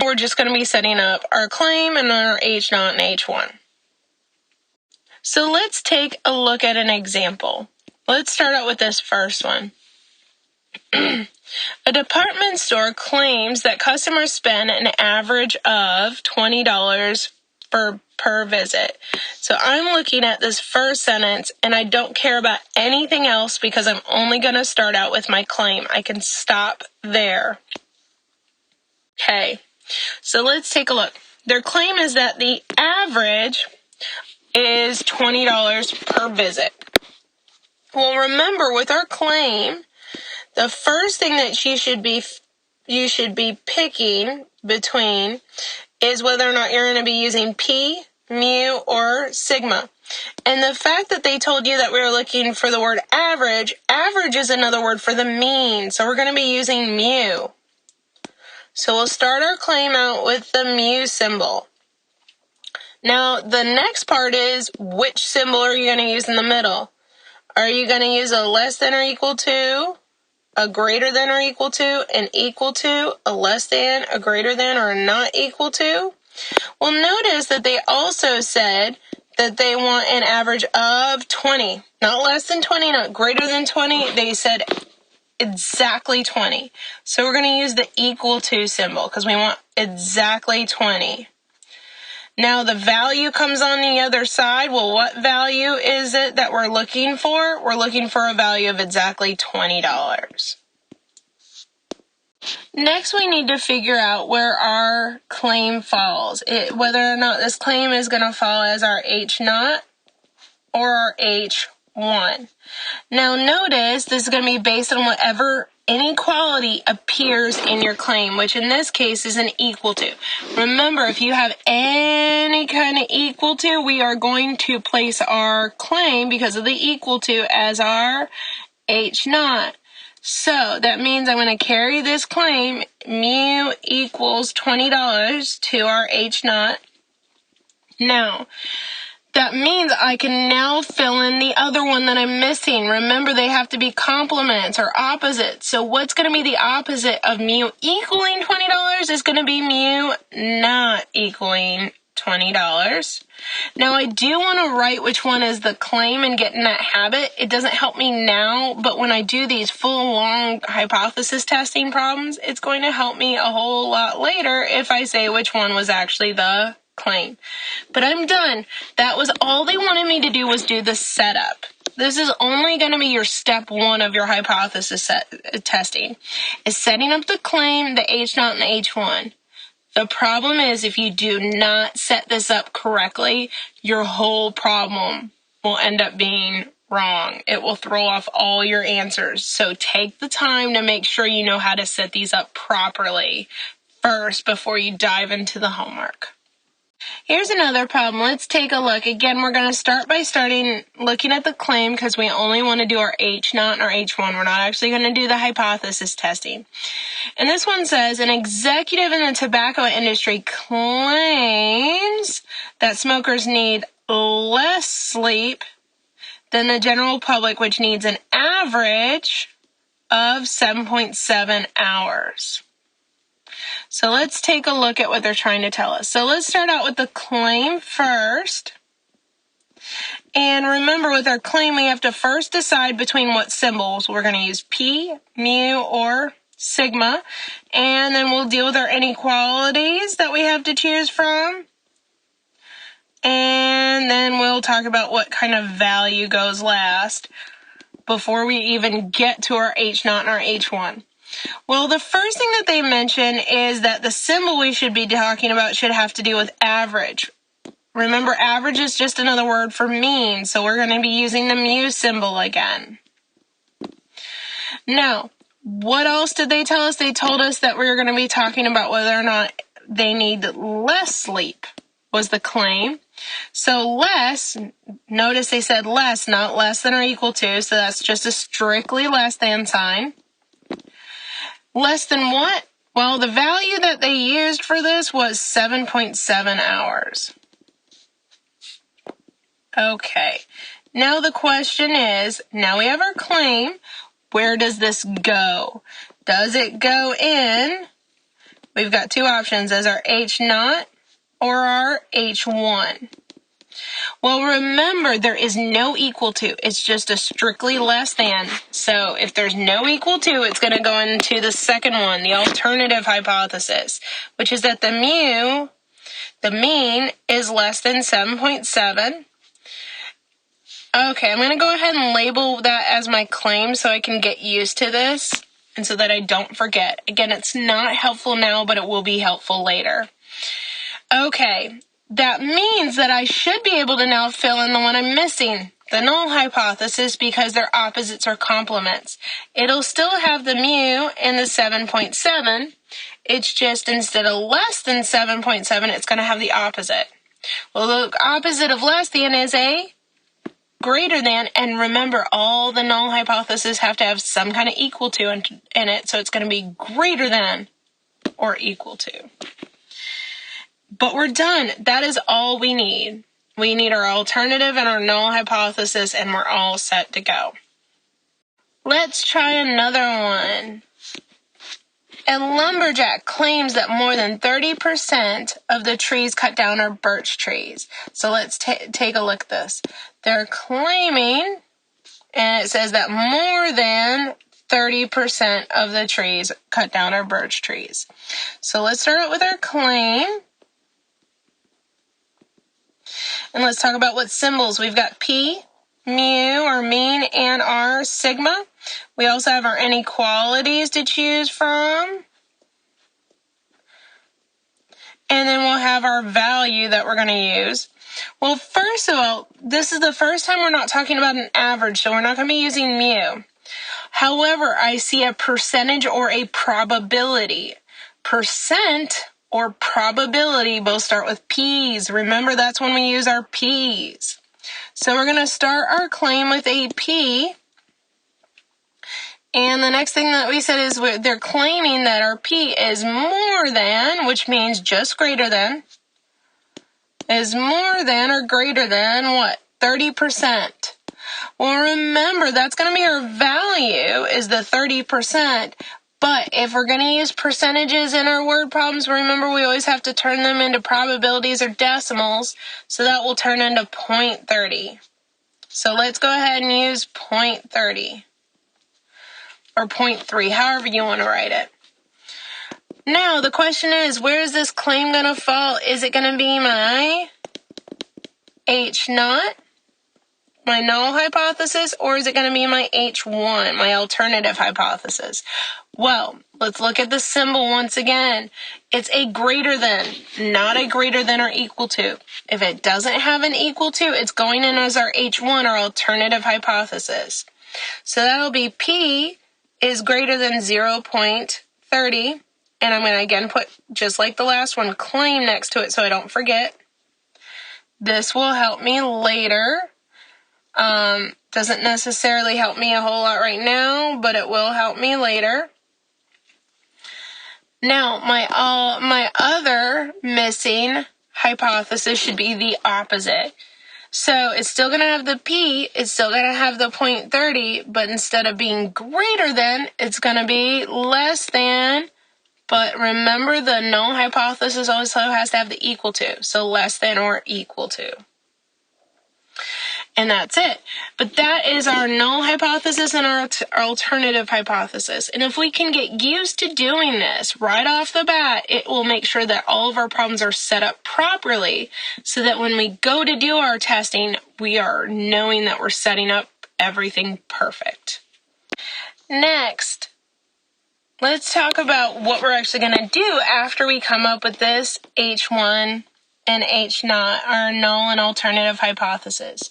we're just going to be setting up our claim and our H0 and H1. So let's take a look at an example. Let's start out with this first one. A department store claims that customers spend an average of $20 per visit. So I'm looking at this first sentence, and I don't care about anything else because I'm only going to start out with my claim. I can stop there. Okay, so let's take a look. Their claim is that the average is $20 per visit. Well, remember, with our claim, the first thing that you should be picking between is whether or not you're going to be using P, mu, or sigma. And the fact that they told you that we were looking for the word average is another word for the mean. So we're going to be using mu. So we'll start our claim out with the mu symbol. Now, the next part is, which symbol are you going to use in the middle? Are you going to use a less than or equal to, a greater than or equal to, an equal to, a less than, a greater than, or a not equal to? Well, notice that they also said that they want an average of 20. Not less than 20, not greater than 20. They said exactly 20. So we're going to use the equal to symbol because we want exactly 20. Now the value comes on the other side. Well, what value is it that we're looking for? We're looking for a value of exactly $20. Next, we need to figure out where our claim falls, whether or not this claim is going to fall as our H0 or our H1. Now notice this is going to be based on whatever inequality appears in your claim, which in this case is an equal to. Remember, if you have any kind of equal to, we are going to place our claim because of the equal to as our H0. So that means I'm going to carry this claim, mu equals $20 to our H0. Now, that means I can now fill in the other one that I'm missing. Remember, they have to be complements or opposites. So what's going to be the opposite of mu equaling $20 is going to be mu not equaling $20. Now, I do want to write which one is the claim and get in that habit. It doesn't help me now, but when I do these full, long hypothesis testing problems, it's going to help me a whole lot later if I say which one was actually the claim. But I'm done. That was all they wanted me to do, was do the setup. This is only going to be your step one of your hypothesis testing, is setting up the claim, the H0 and the H1. The problem is if you do not set this up correctly, your whole problem will end up being wrong. It will throw off all your answers. So take the time to make sure you know how to set these up properly first before you dive into the homework. Here's another problem. Let's take a look. Again, we're going to start by looking at the claim because we only want to do our H0 and our H1. We're not actually going to do the hypothesis testing. And this one says, an executive in the tobacco industry claims that smokers need less sleep than the general public, which needs an average of 7.7 hours. So let's take a look at what they're trying to tell us. So let's start out with the claim first. And remember, with our claim, we have to first decide between what symbols. We're going to use P, mu, or sigma. And then we'll deal with our inequalities that we have to choose from. And then we'll talk about what kind of value goes last before we even get to our H0 and our H1. Well, the first thing that they mention is that the symbol we should be talking about should have to do with average. Remember, average is just another word for mean, so we're going to be using the mu symbol again. Now, what else did they tell us? They told us that we were going to be talking about whether or not they need less sleep was the claim. So less, notice they said less, not less than or equal to, so that's just a strictly less than sign. Less than what? Well, the value that they used for this was 7.7 hours. Okay, now the question is, now we have our claim, where does this go? Does it go in we've got two options as our H naught or our H1. Well, remember, there is no equal to. It's just a strictly less than. So if there's no equal to, it's going to go into the second one, the alternative hypothesis, which is that the mean, is less than 7.7. Okay, I'm going to go ahead and label that as my claim so I can get used to this and so that I don't forget. Again, it's not helpful now, but it will be helpful later. Okay, that means that I should be able to now fill in the one I'm missing, the null hypothesis, because their opposites are complements. It'll still have the mu and the 7.7. It's just instead of less than 7.7, it's going to have the opposite. Well, the opposite of less than is a greater than, and remember, all the null hypotheses have to have some kind of equal to in it, so it's going to be greater than or equal to. But we're done. That is all we need. We need our alternative and our null hypothesis, and we're all set to go. Let's try another one. A lumberjack claims that more than 30% of the trees cut down are birch trees. So let's take a look at this. They're claiming, and it says that more than 30% of the trees cut down are birch trees. So let's start out with our claim. And let's talk about what symbols. We've got P, mu, or mean, and R, sigma. We also have our inequalities to choose from. And then we'll have our value that we're going to use. Well, first of all, this is the first time we're not talking about an average, so we're not going to be using mu. However, I see a percentage or a probability. Percent or probability both start with P's. Remember, that's when we use our P's. So we're going to start our claim with a P. And the next thing that we said is they're claiming that our P is more than, which means just greater than, is more than or greater than what? 30%. Well, remember, that's going to be our value is the 30%. But if we're going to use percentages in our word problems, remember we always have to turn them into probabilities or decimals. So that will turn into 0.30. So let's go ahead and use 0.30. Or 0.3, however you want to write it. Now, the question is, where is this claim going to fall? Is it going to be my H naught, my null hypothesis, or is it going to be my H1, my alternative hypothesis? Well, let's look at the symbol once again. It's a greater than, not a greater than or equal to. If it doesn't have an equal to, it's going in as our H1, our alternative hypothesis. So that'll be P is greater than 0.30, and I'm going to again put, just like the last one, claim next to it so I don't forget. This will help me later. Doesn't necessarily help me a whole lot right now, but it will help me later. Now, my other missing hypothesis should be the opposite. So it's still going to have the P, it's still going to have the 0.30, but instead of being greater than, it's going to be less than. But remember, the null hypothesis also has to have the equal to, so less than or equal to. And that's it. But that is our null hypothesis and our alternative hypothesis. And if we can get used to doing this right off the bat, it will make sure that all of our problems are set up properly so that when we go to do our testing, we are knowing that we're setting up everything perfect. Next, let's talk about what we're actually going to do after we come up with this H1 and H naught, our null and alternative hypothesis.